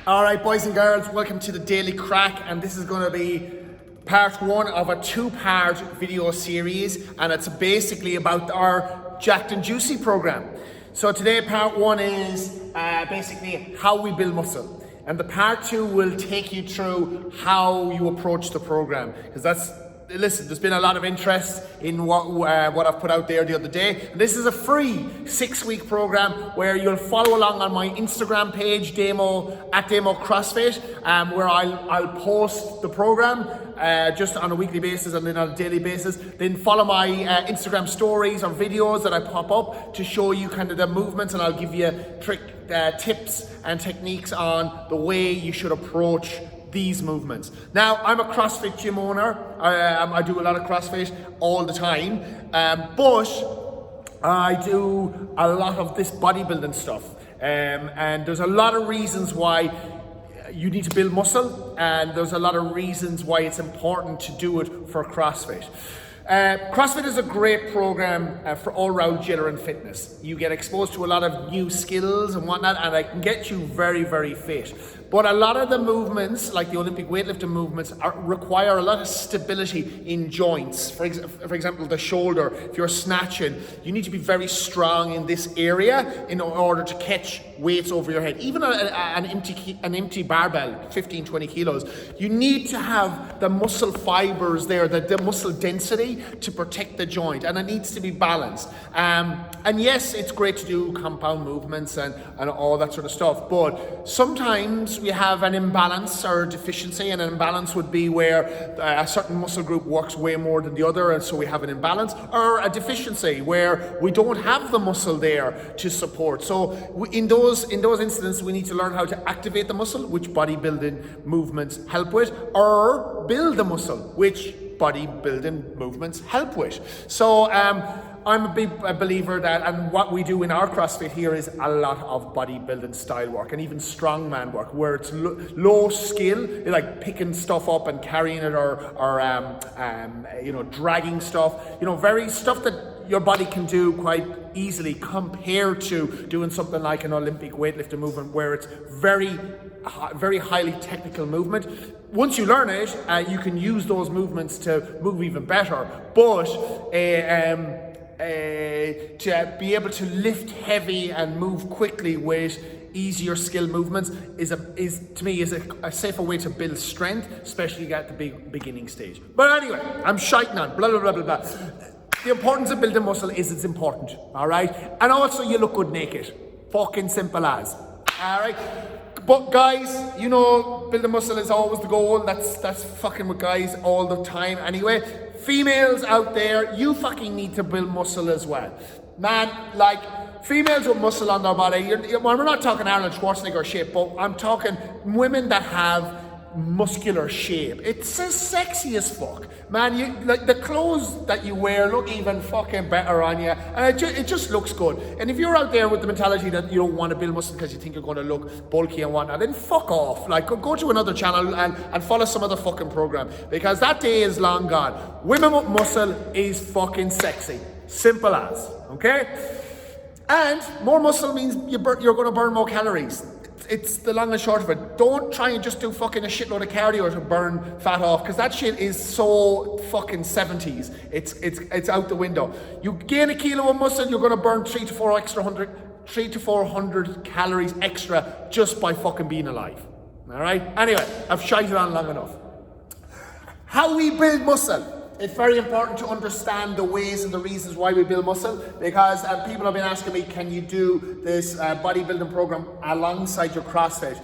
All right, boys and girls, welcome to the Daily Crack, and this is going to be part one of a two-part video series, and it's basically about our Jacked and Juicy program. So today, part one is basically how we build muscle, and the part two will take you through how you approach the program, because listen, there's been a lot of interest in what I've put out there the other day. And this is a free 6-week program where you'll follow along on my Instagram page, Damo CrossFit, where I'll post the program just on a weekly basis and then on a daily basis. Then follow my Instagram stories or videos that I pop up to show you kind of the movements, and I'll give you tips and techniques on the way you should approach these movements. Now, I'm a CrossFit gym owner. I do a lot of CrossFit all the time, but I do a lot of this bodybuilding stuff, and there's a lot of reasons why you need to build muscle, and there's a lot of reasons why it's important to do it for CrossFit. CrossFit is a great program for all-round general fitness. You get exposed to a lot of new skills and whatnot, and it can get you very, very fit. But a lot of the movements, like the Olympic weightlifting movements, require a lot of stability in joints. For example, the shoulder, if you're snatching, you need to be very strong in this area in order to catch weights over your head. Even an empty barbell, 15, 20 kilos, you need to have the muscle fibers there, the muscle density to protect the joint, and it needs to be balanced. And yes, it's great to do compound movements and all that sort of stuff, but sometimes we have an imbalance or a deficiency, and an imbalance would be where a certain muscle group works way more than the other, and so we have an imbalance, or a deficiency where we don't have the muscle there to support. So in those instances, we need to learn how to activate the muscle, which bodybuilding movements help with, or build the muscle, which bodybuilding movements help with. So I'm a big believer that, and what we do in our CrossFit here is a lot of bodybuilding style work and even strongman work, where it's low skill, like picking stuff up and carrying it, or dragging stuff, very stuff that your body can do quite easily, compared to doing something like an Olympic weightlifting movement, where it's very highly technical movement. Once you learn it, you can use those movements to move even better, but to be able to lift heavy and move quickly with easier skill movements is to me a safer way to build strength, especially at the beginning stage. But anyway, I'm shiting on blah blah blah blah blah. The importance of building muscle is it's important, all right? And also, you look good naked. Fucking simple as, all right? But guys, building muscle is always the goal. That's fucking with guys all the time anyway. Females out there, you fucking need to build muscle as well. Man, like, females with muscle on their body, we're not talking Arnold Schwarzenegger shape, but I'm talking women that have muscular shape. It's as sexy as fuck, man. Like, the clothes that you wear look even fucking better on you, and it just looks good. And if you're out there with the mentality that you don't want to build muscle because you think you're going to look bulky and whatnot, then fuck off. Like, go to another channel and follow some other fucking program, because that day is long gone. Women with muscle is fucking sexy. Simple as, okay? And more muscle means you're going to burn more calories. It's the long and short of it. Don't try and just do fucking a shitload of cardio to burn fat off, because that shit is so fucking 70s. It's out the window. You gain a kilo of muscle, you're going to burn 300 to 400 calories extra just by fucking being alive. All right? Anyway, I've shited on long enough. How we build muscle. It's very important to understand the ways and the reasons why we build muscle, because people have been asking me, can you do this bodybuilding program alongside your CrossFit?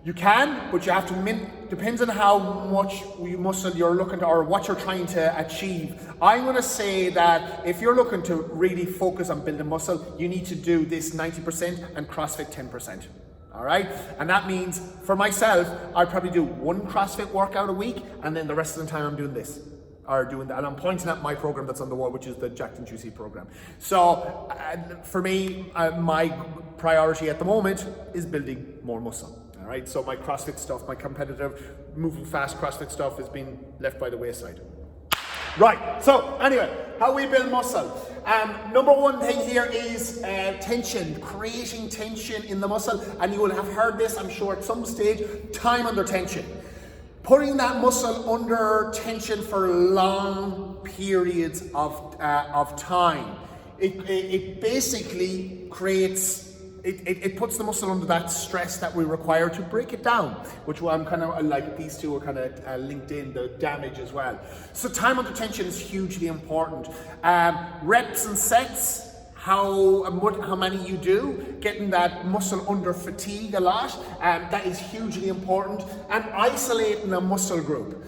You can, but you have to, depends on how much muscle you're looking to, or what you're trying to achieve. I'm going to say that if you're looking to really focus on building muscle, you need to do this 90% and CrossFit 10%. All right? And that means, for myself, I'd probably do one CrossFit workout a week, and then the rest of the time I'm doing this. Are doing that, and I'm pointing at my program that's on the wall, which is the Jacked and Juicy program. So for me, my priority at the moment is building more muscle. All right, so my CrossFit stuff, my competitive, moving fast CrossFit stuff has been left by the wayside. Right, so anyway, how we build muscle. Number one thing here is tension, creating tension in the muscle, and you will have heard this, I'm sure, at some stage, time under tension. Putting that muscle under tension for long periods of time. It basically creates, it puts the muscle under that stress that we require to break it down, which I'm kind of like, these two are kind of linked in, the damage as well. So time under tension is hugely important. Reps and sets, how many you do, getting that muscle under fatigue a lot, that is hugely important, and isolating a muscle group.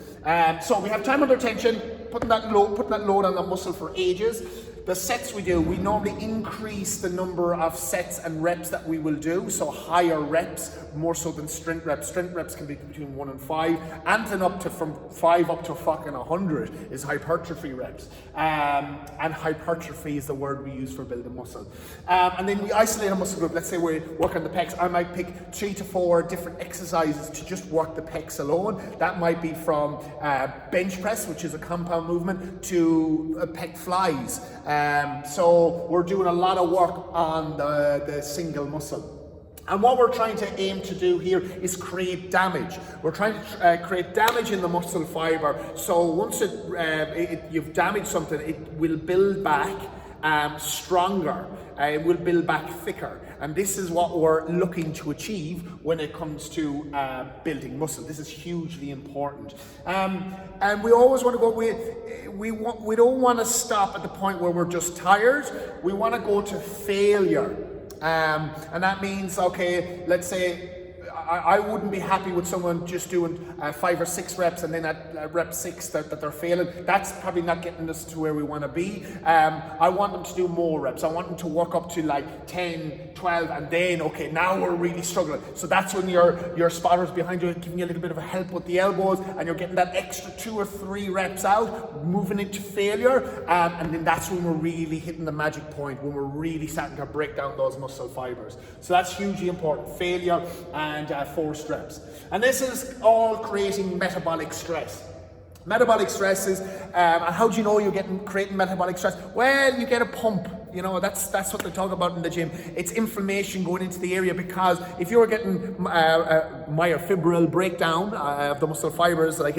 So we have time under tension, putting that load on the muscle for ages. The sets we do, we normally increase the number of sets and reps that we will do, so higher reps, more so than strength reps. Strength reps can be between 1 and 5, and then up to from 5 up to fucking 100 is hypertrophy reps. And hypertrophy is the word we use for building muscle. And then we isolate a muscle group. Let's say we work on the pecs. I might pick 3 to 4 different exercises to just work the pecs alone. That might be from bench press, which is a compound movement, to pec flies. So we're doing a lot of work on the single muscle. And what we're trying to aim to do here is create damage. We're trying to create damage in the muscle fiber. So once you've damaged something, it will build back stronger. It will build back thicker. And this is what we're looking to achieve when it comes to building muscle. This is hugely important. And we always want to go, we don't want to stop at the point where we're just tired. We want to go to failure. And that means, okay, let's say I wouldn't be happy with someone just doing 5 or 6 reps and then at rep 6 that they're failing. That's probably not getting us to where we want to be. I want them to do more reps. I want them to work up to like 10, 12, and then, okay, now we're really struggling. So that's when your spotters behind you are giving you a little bit of a help with the elbows, and you're getting that extra 2 or 3 reps out, moving into failure, and then that's when we're really hitting the magic point, when we're really starting to break down those muscle fibers. So that's hugely important, failure and forced reps. And this is all creating metabolic stress. Metabolic stress is, and how do you know you're creating metabolic stress? Well, you get a pump. You know, that's what they talk about in the gym. It's inflammation going into the area, because if you're getting myofibril breakdown of the muscle fibers, like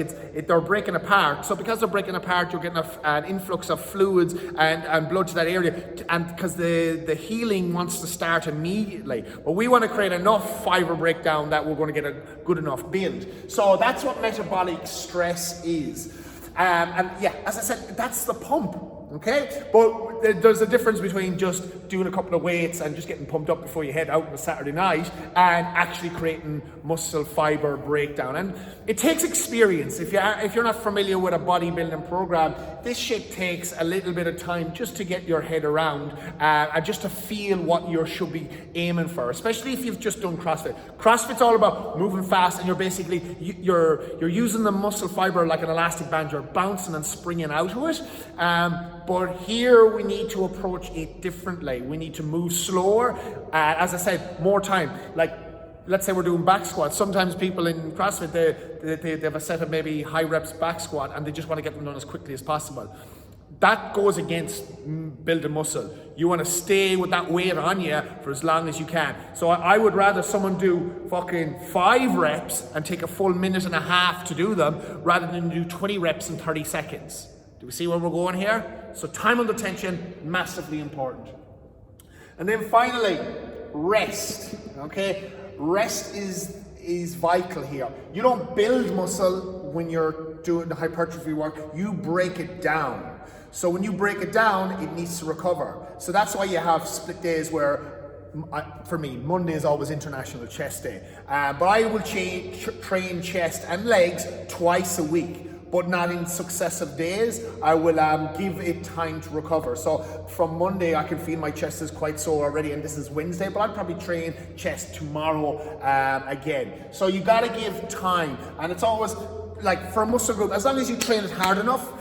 they're breaking apart. So because they're breaking apart, you're getting an influx of fluids and blood to that area, and because the healing wants to start immediately. But we want to create enough fiber breakdown that we're going to get a good enough build. So that's what metabolic stress is. And yeah, as I said, that's the pump. Okay, but there's a difference between just doing a couple of weights and just getting pumped up before you head out on a Saturday night and actually creating muscle fiber breakdown. And it takes experience. If you're not familiar with a bodybuilding program, this shit takes a little bit of time just to get your head around and just to feel what you should be aiming for, especially if you've just done CrossFit. CrossFit's all about moving fast, and you're using the muscle fiber like an elastic band. You're bouncing and springing out of it. But here we need to approach it differently. We need to move slower. As I said, more time. Like, let's say we're doing back squats. Sometimes people in CrossFit, they have a set of maybe high reps back squat, and they just want to get them done as quickly as possible. That goes against building muscle. You want to stay with that weight on you for as long as you can. So I would rather someone do fucking 5 reps and take a full minute and a half to do them, rather than do 20 reps in 30 seconds. Do we see where we're going here? So time under tension, massively important. And then finally, rest. Okay, rest is vital here. You don't build muscle when you're doing the hypertrophy work. You break it down. So when you break it down, it needs to recover. So that's why you have split days where, for me, Monday is always International Chest Day. But I will train chest and legs twice a week, but not in successive days. I will give it time to recover. So from Monday, I can feel my chest is quite sore already, and this is Wednesday, but I'll probably train chest tomorrow again. So you gotta give time, and it's always, like for a muscle group, as long as you train it hard enough,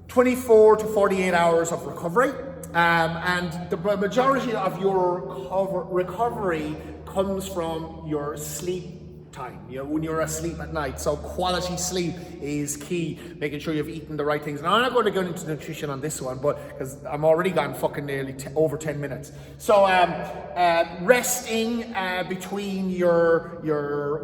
24 to 48 hours of recovery. And the majority of your recovery comes from your sleep time, when you're asleep at night. So quality sleep is key, making sure you've eaten the right things. Now, I'm not going to go into nutrition on this one, but because I'm already gone fucking nearly over 10 minutes. So resting between your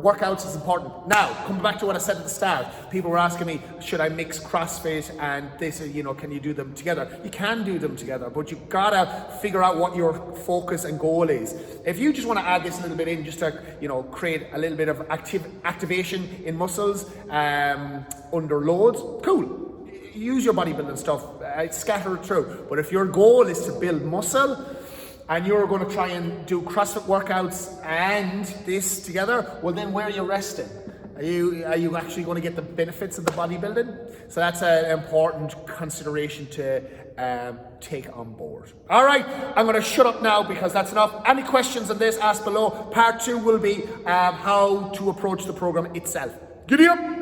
workouts is important. Now, coming back to what I said at the start, people were asking me, should I mix CrossFit and this, can you do them together? You can do them together, but you've got to figure out what your focus and goal is. If you just want to add this a little bit in, just to, create a little bit of activation in muscles under loads, cool. Use your bodybuilding stuff, scatter it through. But if your goal is to build muscle and you're going to try and do CrossFit workouts and this together, well then where are you resting? Are you actually going to get the benefits of the bodybuilding? So that's an important consideration to take on board. All right, I'm going to shut up now because that's enough. Any questions on this, ask below. Part 2 will be how to approach the program itself. Giddy up!